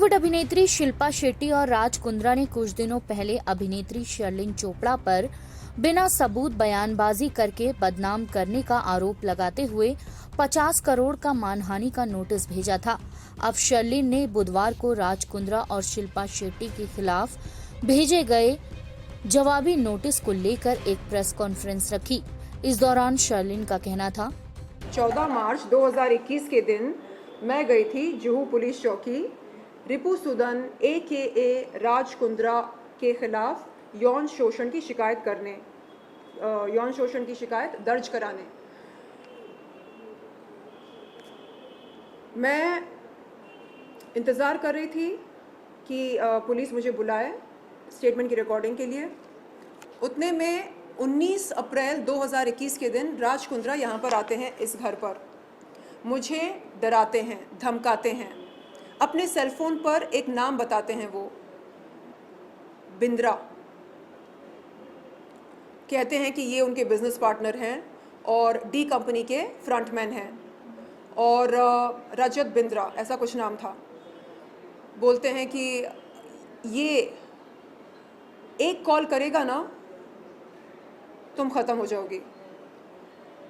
बॉलीवुड अभिनेत्री शिल्पा शेट्टी और राज कुंद्रा ने कुछ दिनों पहले अभिनेत्री शर्लिन चोपड़ा पर बिना सबूत बयानबाजी करके बदनाम करने का आरोप लगाते हुए 50 करोड़ का मानहानि का नोटिस भेजा था। अब शर्लिन ने बुधवार को राज कुंद्रा और शिल्पा शेट्टी के खिलाफ भेजे गए जवाबी नोटिस को लेकर एक प्रेस कॉन्फ्रेंस रखी। इस दौरान शर्लिन का कहना था, 14 मार्च 2021 के दिन मैं गई थी जुहू पुलिस चौकी रिपुसुदन AKA राज कुंद्रा के खिलाफ यौन शोषण की शिकायत दर्ज कराने। मैं इंतज़ार कर रही थी कि पुलिस मुझे बुलाए स्टेटमेंट की रिकॉर्डिंग के लिए। उतने में 19 अप्रैल 2021 के दिन राज कुंद्रा यहाँ पर आते हैं, इस घर पर मुझे डराते हैं, धमकाते हैं। अपने सेलफोन पर एक नाम बताते हैं, वो बिंद्रा। कहते हैं कि ये उनके बिजनेस पार्टनर हैं और डी कंपनी के फ्रंटमैन हैं और रजत बिंद्रा ऐसा कुछ नाम था। बोलते हैं कि ये एक कॉल करेगा ना तुम ख़त्म हो जाओगी,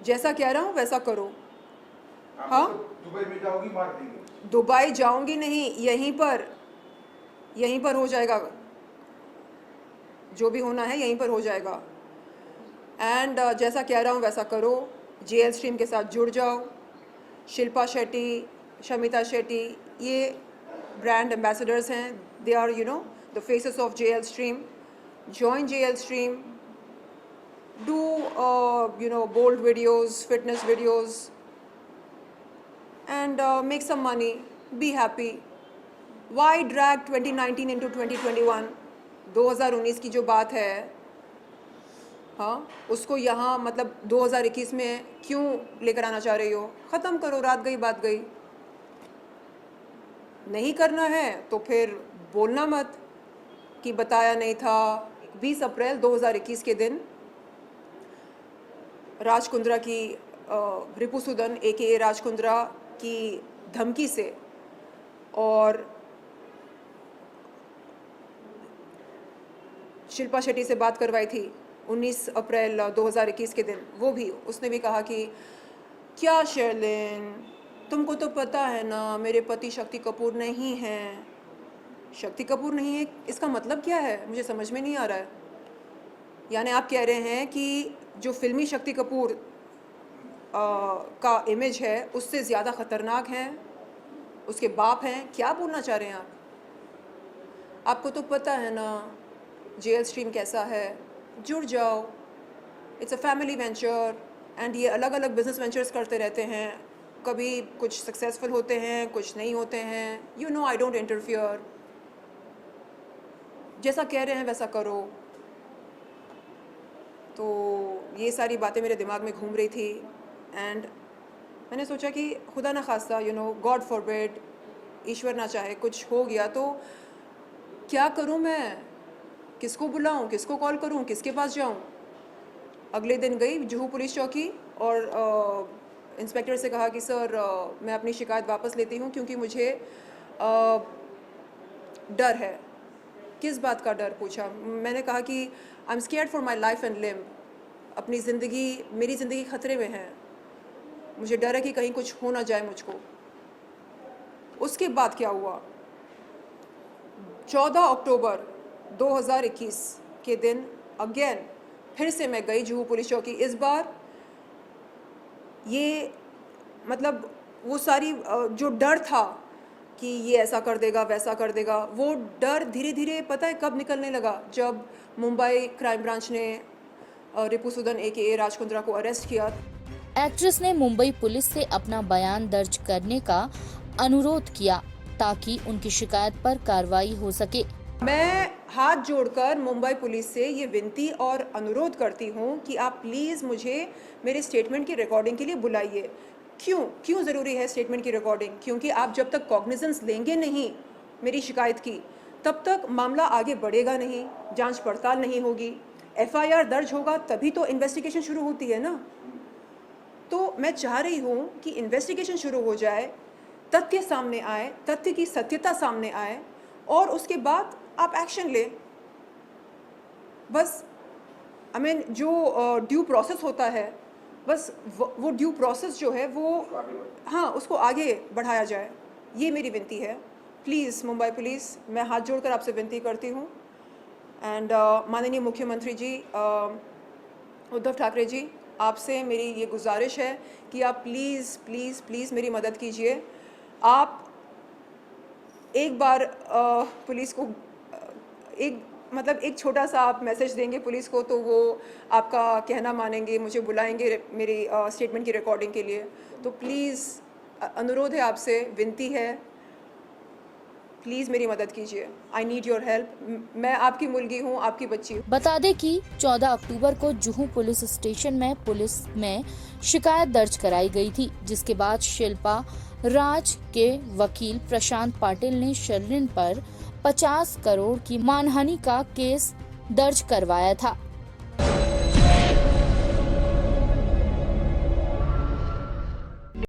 जैसा कह रहा हूँ वैसा करो। हाँ, दुबई में जाओगी, मार देंगे। दुबई जाऊंगी नहीं, यहीं पर हो जाएगा, जो भी होना है यहीं पर हो जाएगा। एंड जैसा कह रहा हूँ वैसा करो, JL स्ट्रीम के साथ जुड़ जाओ। शिल्पा शेट्टी, शमिता शेट्टी ये ब्रांड एम्बेसडर्स हैं, they are the faces of JL stream. Join JL stream, do bold videos, fitness videos and make some money, be happy. Why drag 2019 into 2021? 2019 की जो बात है, हाँ, उसको यहाँ मतलब 2021 में क्यों लेकर आना चाह रही हो? ख़त्म करो, रात गई बात गई। नहीं करना है तो फिर बोलना मत कि बताया नहीं था। 20 अप्रैल 2021 के दिन राज कुंद्रा की रिपुसुदन AKA राज कुंद्रा की धमकी से और शिल्पा शेट्टी से बात करवाई थी 19 अप्रैल 2021 के दिन। वो भी उसने भी कहा कि क्या शर्लिन, तुमको तो पता है ना मेरे पति शक्ति कपूर नहीं हैं। शक्ति कपूर नहीं है इसका मतलब क्या है, मुझे समझ में नहीं आ रहा है। यानी आप कह रहे हैं कि जो फिल्मी शक्ति कपूर का इमेज है उससे ज़्यादा ख़तरनाक हैं उसके बाप हैं? क्या बोलना चाह रहे हैं आप? आपको तो पता है ना JL स्ट्रीम कैसा है, जुड़ जाओ। It's a family venture and ये अलग अलग बिजनेस वेंचर्स करते रहते हैं, कभी कुछ सक्सेसफुल होते हैं, कुछ नहीं होते हैं। आई डोंट इंटरफियर, जैसा कह रहे हैं वैसा करो। तो ये सारी बातें मेरे दिमाग में घूम रही थी एंड मैंने सोचा कि खुदा ना खास्ता गॉड फॉरबिड, ईश्वर ना चाहे कुछ हो गया तो क्या करूं मैं? किसको बुलाऊं, किसको कॉल करूं, किसके पास जाऊं? अगले दिन गई जुहू पुलिस चौकी और इंस्पेक्टर से कहा कि सर मैं अपनी शिकायत वापस लेती हूं क्योंकि मुझे डर है। किस बात का डर पूछा। मैंने कहा कि I am scared for my life and limb, अपनी ज़िंदगी, मेरी ज़िंदगी ख़तरे में है, मुझे डर है कि कहीं कुछ हो ना जाए मुझको। उसके बाद क्या हुआ, 14 अक्टूबर 2021 के दिन अगेन फिर से मैं गई जुहू पुलिस चौकी। इस बार ये मतलब वो सारी जो डर था कि ये ऐसा कर देगा वैसा कर देगा, वो डर धीरे धीरे पता है कब निकलने लगा, जब मुंबई क्राइम ब्रांच ने रिपुसुदन AKA राज कुंद्रा को अरेस्ट किया। एक्ट्रेस ने मुंबई पुलिस से अपना बयान दर्ज करने का अनुरोध किया ताकि उनकी शिकायत पर कार्रवाई हो सके। मैं हाथ जोड़कर मुंबई पुलिस से ये विनती और अनुरोध करती हूँ कि आप प्लीज़ मुझे मेरे स्टेटमेंट की रिकॉर्डिंग के लिए बुलाइए। क्यों ज़रूरी है स्टेटमेंट की रिकॉर्डिंग? क्योंकि आप जब तक कॉग्निजेंस लेंगे नहीं मेरी शिकायत की, तब तक मामला आगे बढ़ेगा नहीं, जांच पड़ताल नहीं होगी, FIR दर्ज होगा तभी तो इन्वेस्टिगेशन शुरू होती है ना। तो मैं चाह रही हूँ कि इन्वेस्टिगेशन शुरू हो जाए, तथ्य सामने आए, तथ्य की सत्यता सामने आए और उसके बाद आप एक्शन लें। बस जो ड्यू प्रोसेस होता है, बस वो ड्यू प्रोसेस जो है वो हाँ उसको आगे बढ़ाया जाए, ये मेरी विनती है। प्लीज़ मुंबई पुलिस, मैं हाथ जोड़कर आपसे विनती करती हूँ। एंड माननीय मुख्यमंत्री जी उद्धव ठाकरे जी, आपसे मेरी ये गुजारिश है कि आप प्लीज़ प्लीज़ प्लीज़ मेरी मदद कीजिए। आप एक बार पुलिस को एक छोटा सा आप मैसेज देंगे पुलिस को तो वो आपका कहना मानेंगे, मुझे बुलाएंगे मेरी स्टेटमेंट की रिकॉर्डिंग के लिए। तो प्लीज़ अनुरोध है आपसे, विनती है, प्लीज़ मेरी मदद कीजिए। I need your help. मैं आपकी मुलगी हूँ, आपकी बच्ची हूँ। बता दें कि 14 अक्टूबर को जुहू पुलिस स्टेशन में पुलिस में शिकायत दर्ज कराई गई थी, जिसके बाद शिल्पा राज के वकील प्रशांत पाटिल ने शर्लिन पर 50 करोड़ की मानहानि का केस दर्ज करवाया था।